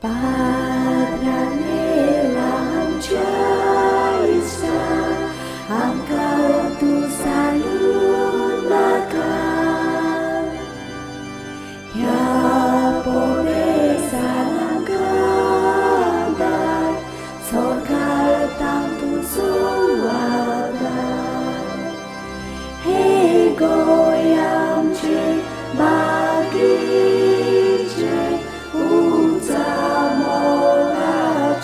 Padranela amciaisa, Engkau tuh selalu nakal. Ya pobeza langganan, Sorgal tantu suwadan. Hei goyam ce bagi ce Uzamola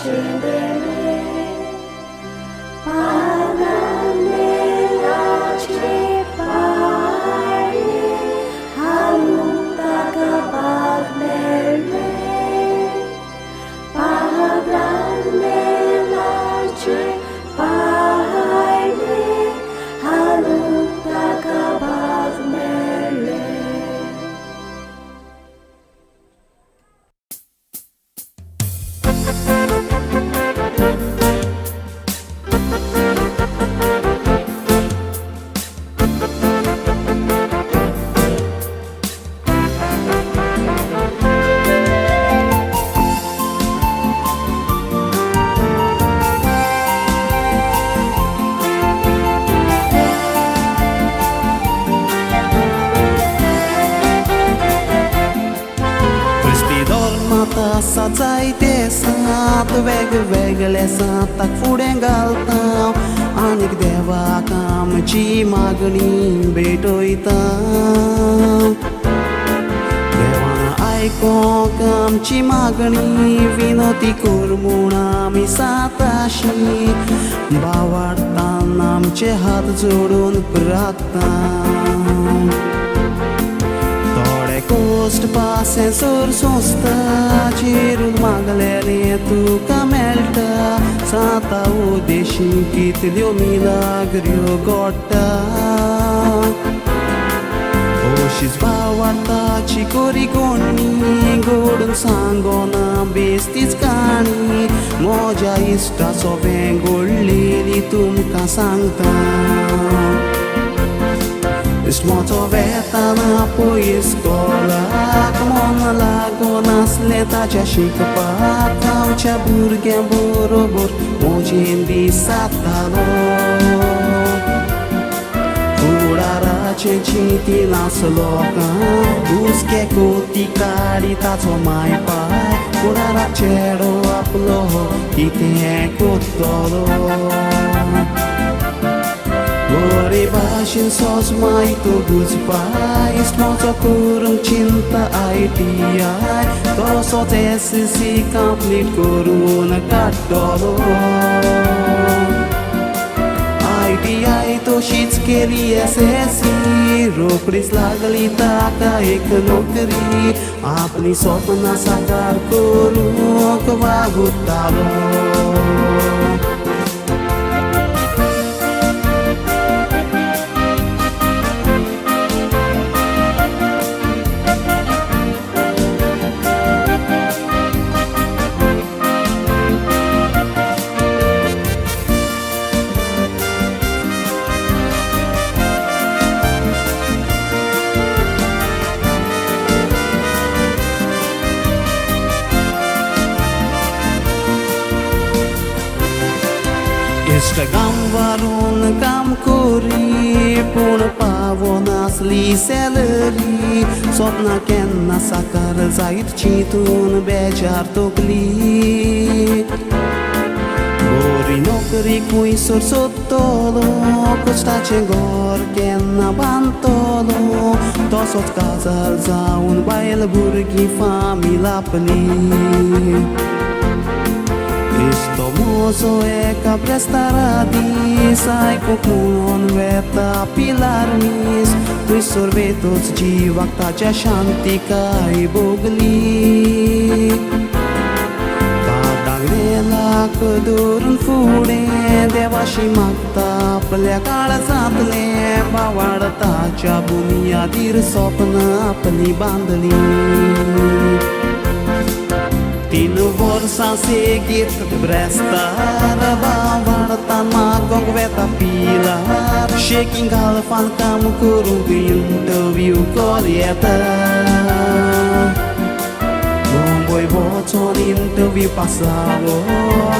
cendere, Padranela cepare, Halunta kabagmele, Padranela cepare, Halunta kabagmele. Sadzai te saat वेगवेगळे साताक फुडें घालता आनीक देवाक आमची मागणी भेटयता देवान आयकोंक आमची मागणी विनोती कर म्हूण आमी साताशी भावार्थान आमचे हात जोडून प्रार्थना Cost passe sur sosta Cirul magalele tu camelta Sata o deșin chitlio milagrio gotta Oșis bawarta ci corigoni Godun sangona bestis cani Moja ista so vengolili tumca sangta Smoto veta na poiskola Kmona lagonas letacia și căpac Caucea burghem borobor Mogendi satalo Curara cenciti nasloca Busche coti caritați o mai pai Curara cero aploho Ite cotolo Ori bashin sos mai tu guzpai Smoto kurum cinta ITI Toso tesisi complete kuruna kattolo ITI to shitskeli SSC Roकडीच लागली ताका एक नोकरी आपली स्वप्न साकार करूक वागुतालो Instagram varun cam curi Pun pavon asli salary Sopna kenna sakar zait citun bejar tokli Gori nokri kui sor sottolo Costace gor kenna bantolo Tosot kazal zaun bail burgi famila pli Isto mozo e caprestaradi Sai cocun veta pilarnis Tui sorvetoți jiva tacea shantika i bogli Padranela cădurun fude Deva și magta plea काळ जातले बावाडताच्या भूमियादीर स्वप्न आपली बांधली तीन वर्सां सेगीत ब्रेस्तार बावाडताना गोंगवेता पिलार शेकिंग घालफान काम करूंक इंटरव्यू कॉल येता Goa interview passavo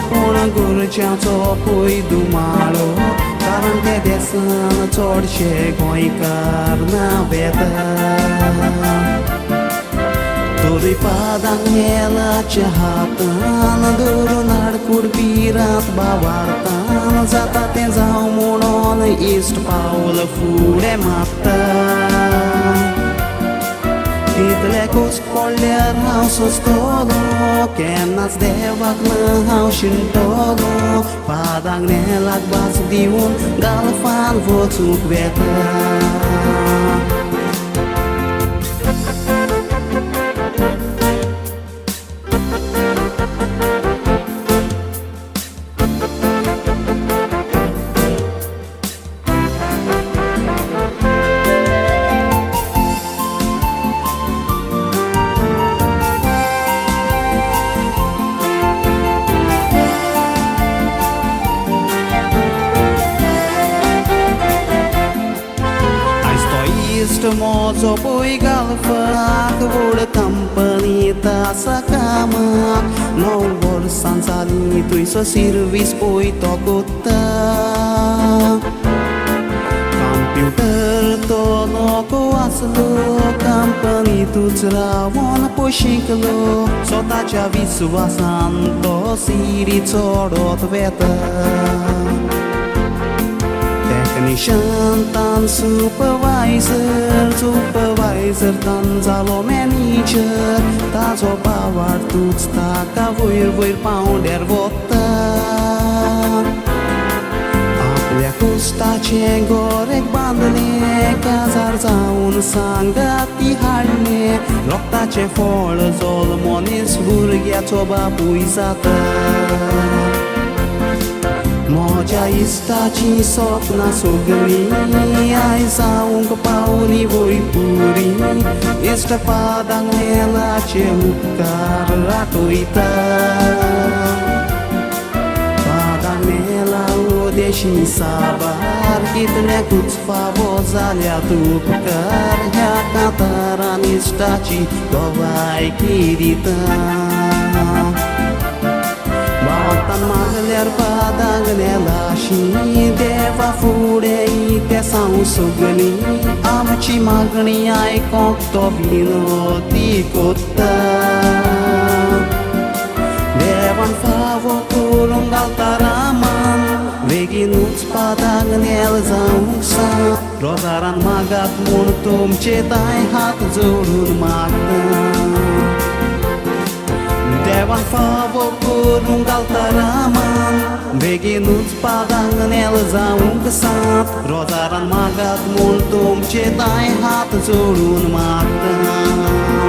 con gurciato poi dumalo Carante desana torce coi carna veta Dori padang nela cahatan Duru narkur birat bawartan Zata tenzau monon East Paula fure mata Idlekos poljar hausos todo Kenas devak na hausin todo Padang nelak bas diun Galfan votuk veta Mozo poi galfak Vod company ta sakamak No vor sansali tu so service poi tokota Computer to loko aslo Company tu chrawon poi shiklo Sota cha viswasan to siri chorot veta Technician tan supervisor tan zalo manager Ta zo power tuts ta ka vuir pounder vota Aplia custa ce gorek bandle Kazar zaun sangati halne Lokta ce fol zol monis burgia toba puizata Moja istaci sopna sugli Ai saung pauni voi puri Esta padang nela ce mukar ratuita Padang nela o deși sabar Kitne cuți favos alea tu pukar Ya kataran istaci dovai kirita Bautan magler padang nelashi Deva fure ite sau sugli Amci magni ai cocto vino di cotta Devan favo curung altaraman Vegi nuts padang nel zaungsa Rozaran magat muntum cetai hat zurun magdan Devan favor curung altaraman Vegi nuts padang nel zaungsat Rozaran magat multum cetai hat zurun magdan